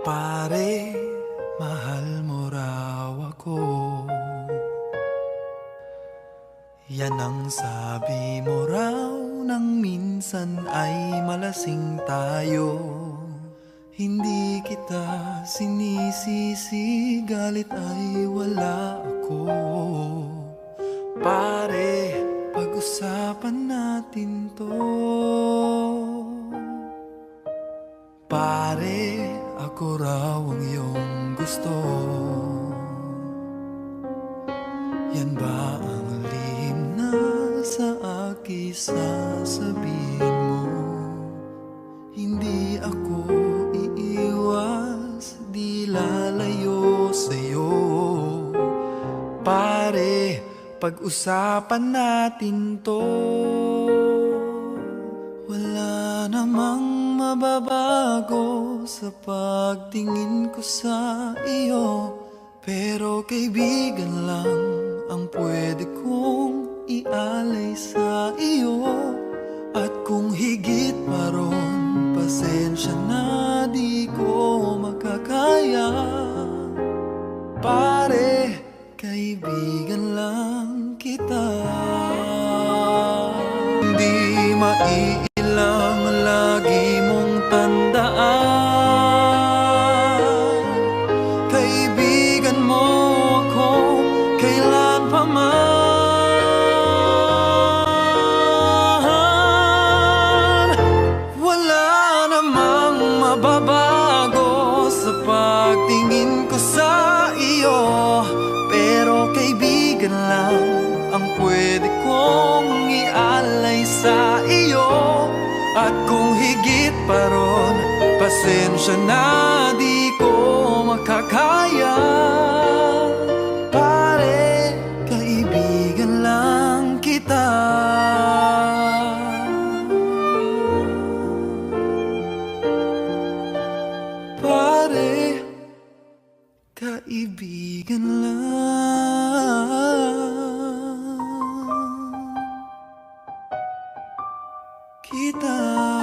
Pare, mahal mo raw ako. Yan ang sabi mo raw nang minsan ay malasing tayo. Hindi kita sinisisi, galit ay wala ako. Pare, pag-usapan natin to. Pare, ako raw ang iyong gusto. Yan ba ang lihim na sa akin sasabihin mo? Hindi ako iiwas, di lalayo sa'yo. Pare, pag-usapan natin to. Wala namang mababago sa pagtingin ko sa iyo, pero kaibigan lang ang pwede kong ialay sa iyo. At kung higit pa ron, pasensya na di ko makakaya. Pare, kaibigan lang kita. Hindi maiilang lagi mong tandaan, kaibigan mo ako kailan pa man. Wala namang mababago sa pagtingin ko sa iyo, pero kaibigan lang ang pwede kong ialay sa iyo. At kung higit pa ron, pasensya na di ko makakaya. Pare, kaibigan lang kita. Pare, kaibigan lang kita.